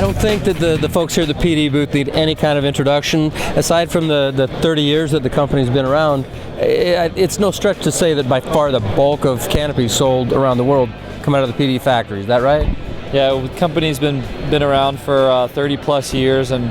don't think that the folks here at the PD booth need any kind of introduction. Aside from the 30 years that the company's been around, it's no stretch to say that by far the bulk of canopies sold around the world come out of the PD factory. Is that right? Yeah, the company's been around for 30 plus years, and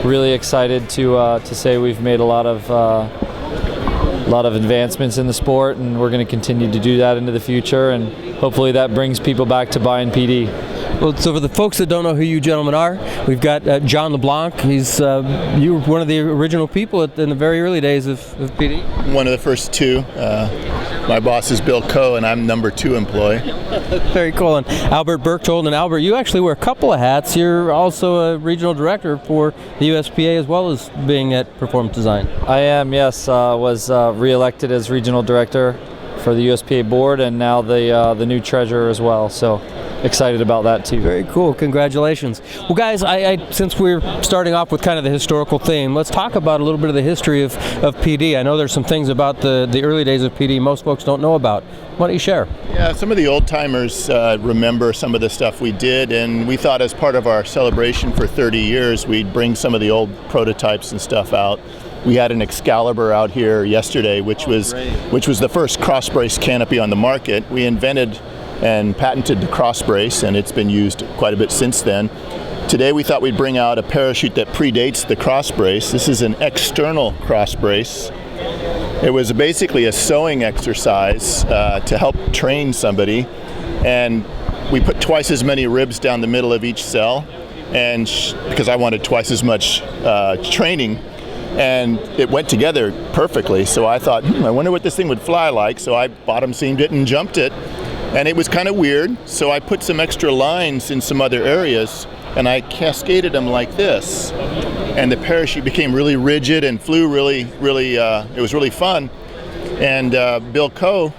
really excited to say we've made a lot of advancements in the sport, and we're going to continue to do that into the future, and hopefully that brings people back to buying PD. Well, so for the folks that don't know who you gentlemen are, we've got John Leblanc. He's you were one of the original people in the very early days of PD. One of the first two. My boss is Bill Coe, and I'm number 2 employee. Very cool. And Albert Berchthold. And Albert, you actually wear a couple of hats. You're also a regional director for the USPA as well as being at Performance Design. I am, yes. Was re-elected as regional director for the USPA board, and now the new treasurer as well. So excited about that too. Very cool. Congratulations. Well, guys, since we're starting off with kind of the historical theme, let's talk about a little bit of the history of PD. I know there's some things about the early days of PD most folks don't know about. Why don't you share? Yeah, some of the old timers remember some of the stuff we did, and we thought as part of our celebration for 30 years, we'd bring some of the old prototypes and stuff out. We had an Excalibur out here yesterday, which was the first cross brace canopy on the market. We invented and patented the cross brace, and it's been used quite a bit since then. Today we thought we'd bring out a parachute that predates the cross brace. This is an external cross brace. It was basically a sewing exercise to help train somebody, and we put twice as many ribs down the middle of each cell, and because I wanted twice as much training, and it went together perfectly. So I thought, I wonder what this thing would fly like. So I bottom seamed it and jumped it. And it was kind of weird, so I put some extra lines in some other areas, and I cascaded them like this. And the parachute became really rigid and flew really, it was really fun. And Bill Coe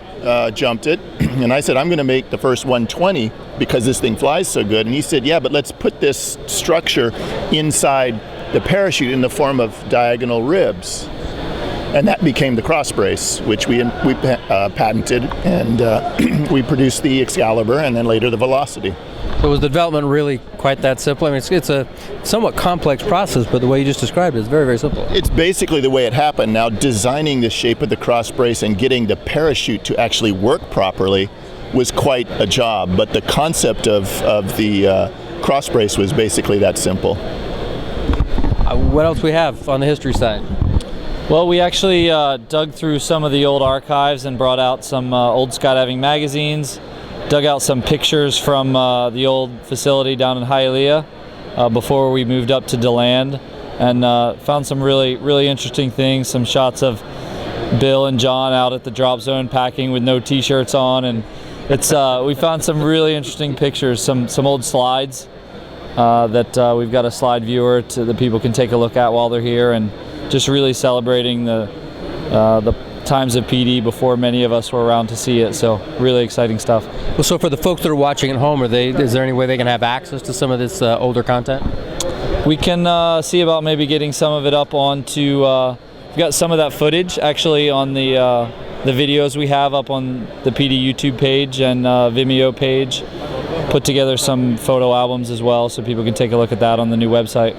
jumped it, and I said, I'm going to make the first 120 because this thing flies so good. And he said, yeah, but let's put this structure inside the parachute in the form of diagonal ribs. And that became the cross brace, which we patented, and we produced the Excalibur and then later the Velocity. So was the development really quite that simple? I mean, it's a somewhat complex process, but the way you just described it is very, very simple. It's basically the way it happened. Now, designing the shape of the cross brace and getting the parachute to actually work properly was quite a job, but the concept of the cross brace was basically that simple. What else we have on the history side? Well, we actually dug through some of the old archives and brought out some old skydiving magazines, dug out some pictures from the old facility down in Hialeah before we moved up to DeLand, and found some really interesting things, some shots of Bill and John out at the drop zone packing with no t-shirts on, and it's we found some really interesting pictures, some old slides that we've got a slide viewer that people can take a look at while they're here, and just really celebrating the times of PD before many of us were around to see it. So really exciting stuff. Well, so for the folks that are watching at home, is there any way they can have access to some of this older content? We can see about maybe getting some of it up onto. We've got some of that footage actually on the videos we have up on the PD YouTube page and Vimeo page. Put together some photo albums as well, so people can take a look at that on the new website.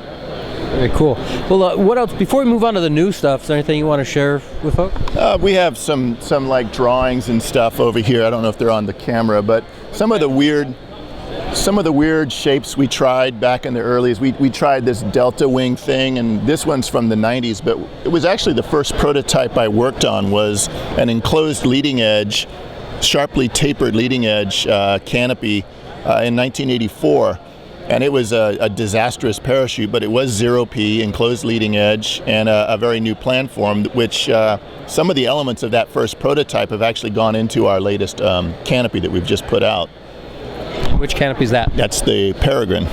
Very cool. Well, what else? Before we move on to the new stuff, is there anything you want to share with folks? We have some like drawings and stuff over here. I don't know if they're on the camera, but some of the weird shapes we tried back in the earlies. We tried this delta wing thing, and this one's from the 90s, but it was actually the first prototype I worked on was an enclosed leading edge, sharply tapered leading edge canopy in 1984. And it was a disastrous parachute, but it was 0P, enclosed leading edge, and a very new plan form, which some of the elements of that first prototype have actually gone into our latest canopy that we've just put out. Which canopy is that? That's the Peregrine.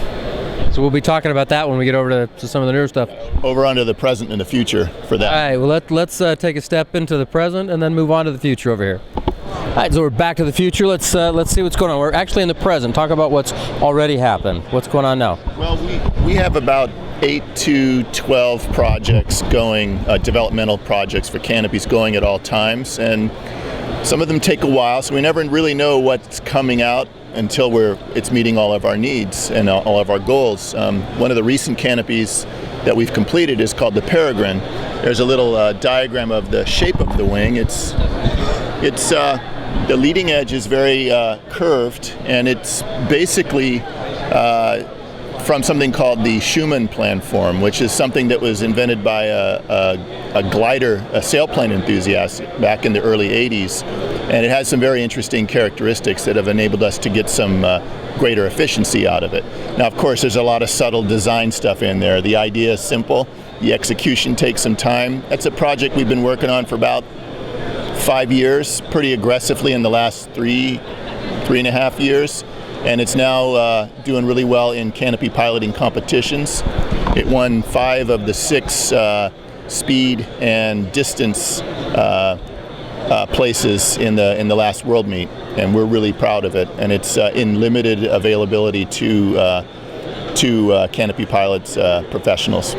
So we'll be talking about that when we get over to some of the newer stuff. Over onto the present and the future for that. All right, well, let's take a step into the present and then move on to the future over here. All right, so we're back to the future. Let's see what's going on. We're actually in the present. Talk about what's already happened. What's going on now? Well, we have about 8 to 12 projects going, developmental projects for canopies going at all times, and some of them take a while, so we never really know what's coming out until it's meeting all of our needs and all of our goals. One of the recent canopies that we've completed is called the Peregrine. There's a little diagram of the shape of the wing. It's the leading edge is very curved, and it's basically from something called the Schumann planform, which is something that was invented by a glider, a sailplane enthusiast back in the early 80s. And it has some very interesting characteristics that have enabled us to get some greater efficiency out of it. Now, of course, there's a lot of subtle design stuff in there. The idea is simple. The execution takes some time. That's a project we've been working on for about 5 years, pretty aggressively in the last three and a half years. And it's now doing really well in canopy piloting competitions. It won 5 of the 6 speed and distance places in the last world meet, and we're really proud of it. And it's in limited availability to canopy pilots professionals.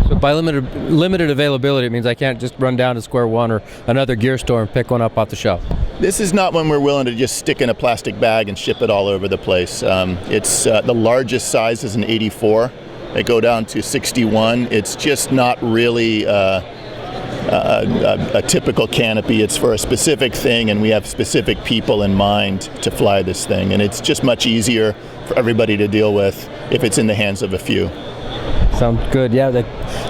So by limited availability, it means I can't just run down to Square One or another gear store and pick one up off the shelf. This is not one we're willing to just stick in a plastic bag and ship it all over the place. It's the largest size is an 84. They go down to 61. It's just not really a typical canopy. It's for a specific thing, and we have specific people in mind to fly this thing. And it's just much easier for everybody to deal with if it's in the hands of a few. Sounds good. Yeah,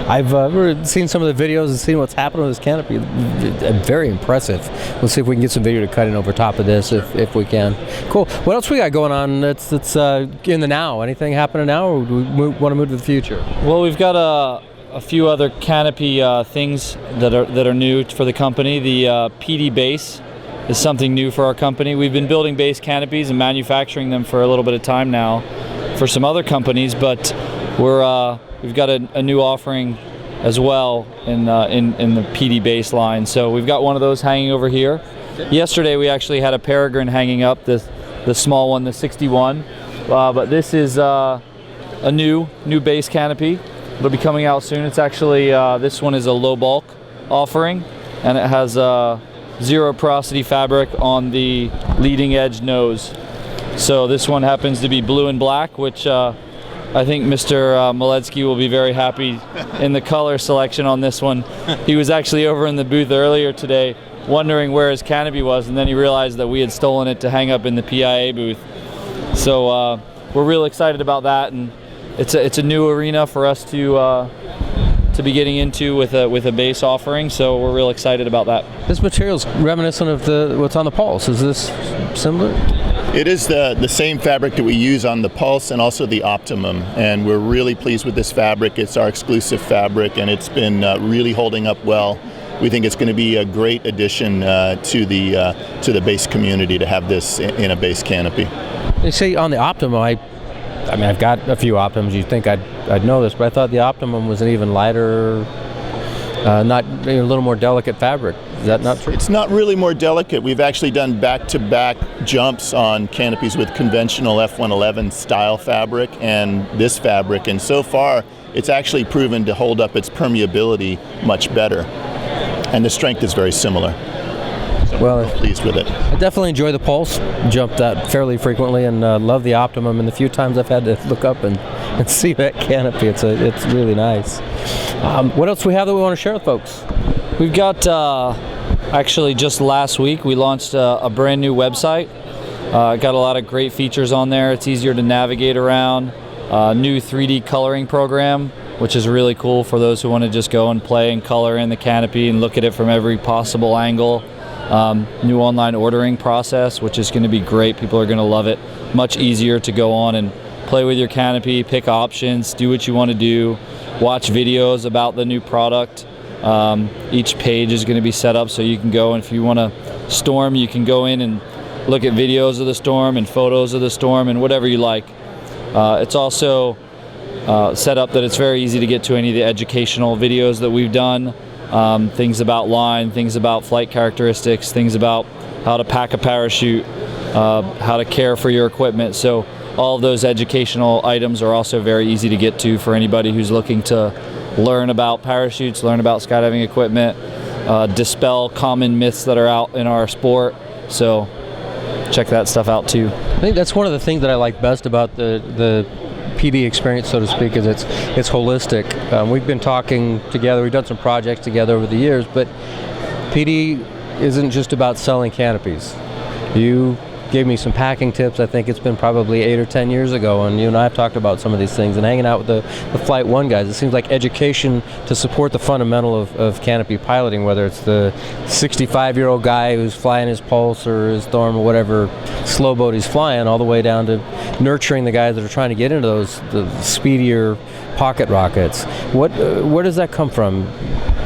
I've seen some of the videos and seen what's happening with this canopy. Very impressive. We'll see if we can get some video to cut in over top of this if we can. Cool. What else we got going on that's in the now? Anything happening now, or do we want to move to the future? Well, we've got a few other canopy things that are new for the company. The PD base is something new for our company. We've been building base canopies and manufacturing them for a little bit of time now for some other companies, but we've got a new offering as well in the PD base line. So we've got one of those hanging over here. Yesterday we actually had a Peregrine hanging up, the small one, the 61. But this is a new base canopy. It'll be coming out soon. It's actually this one is a low bulk offering, and it has zero porosity fabric on the leading edge nose. So this one happens to be blue and black, which I think Mr. Miletsky will be very happy in the color selection on this one. He was actually over in the booth earlier today wondering where his canopy was, and then he realized that we had stolen it to hang up in the PIA booth. So we're real excited about that, and it's a new arena for us to be getting into with a base offering. So we're real excited about that. This material's reminiscent of what's on the Pulse. Is this similar? It is the same fabric that we use on the Pulse and also the Optimum, and we're really pleased with this fabric. It's our exclusive fabric, and it's been really holding up well. We think it's going to be a great addition to the base community to have this in a base canopy. You see, on the Optimum, I mean, I've got a few Optimums. You'd think I'd know this, but I thought the Optimum was an even lighter, a little more delicate fabric. Is that not true? It's not really more delicate. We've actually done back-to-back jumps on canopies with conventional F111 style fabric and this fabric, and so far it's actually proven to hold up its permeability much better, and the strength is very similar. Well, I'm pleased with it. I definitely enjoy the Pulse. Jump that fairly frequently, and love the Optimum. And the few times I've had to look up and see that canopy, it's really nice. What else do we have that we want to share with folks? We've got actually just last week we launched a brand new website. Got a lot of great features on there. It's easier to navigate around. New 3D coloring program, which is really cool for those who want to just go and play and color in the canopy and look at it from every possible angle. New online ordering process, which is going to be great. People are going to love it. Much easier to go on and play with your canopy, pick options, do what you want to do, watch videos about the new product. Each page is going to be set up so you can go, and if you want to storm, you can go in and look at videos of the storm and photos of the storm and whatever you like. It's also set up that it's very easy to get to any of the educational videos that we've done. Things about line, things about flight characteristics, things about how to pack a parachute, how to care for your equipment. So all of those educational items are also very easy to get to for anybody who's looking to learn about parachutes, learn about skydiving equipment, dispel common myths that are out in our sport. So check that stuff out too. I think that's one of the things that I like best about the PD experience, so to speak, is it's holistic. We've been talking together, we've done some projects together over the years, but PD isn't just about selling canopies. You gave me some packing tips. I think it's been probably 8 or 10 years ago, and you and I have talked about some of these things, and hanging out with the Flight 1 guys. It seems like education to support the fundamental of canopy piloting, whether it's the 65-year-old guy who's flying his Pulse or his Storm or whatever slow boat he's flying, all the way down to nurturing the guys that are trying to get into the speedier pocket rockets. Where does that come from?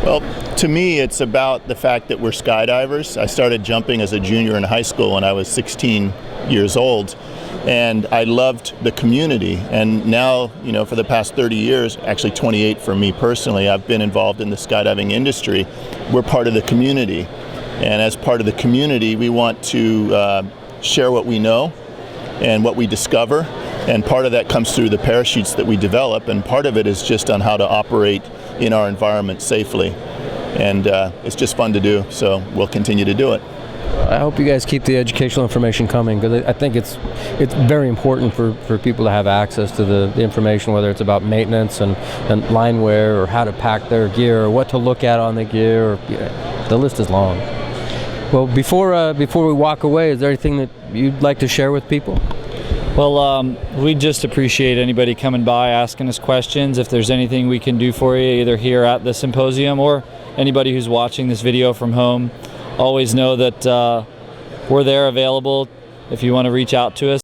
Well, to me, it's about the fact that we're skydivers. I started jumping as a junior in high school when I was 16 years old, and I loved the community. And now, for the past 30 years, actually 28 for me personally, I've been involved in the skydiving industry. We're part of the community, and as part of the community, we want to share what we know and what we discover. And part of that comes through the parachutes that we develop, and part of it is just on how to operate in our environment safely. And it's just fun to do, so we'll continue to do it. I hope you guys keep the educational information coming, because I think it's very important for people to have access to the information, whether it's about maintenance and line wear, or how to pack their gear, or what to look at on the gear. Or, the list is long. Well, before we walk away, is there anything that you'd like to share with people? Well, we just appreciate anybody coming by, asking us questions. If there's anything we can do for you, either here at the symposium or anybody who's watching this video from home, always know that we're there available if you want to reach out to us.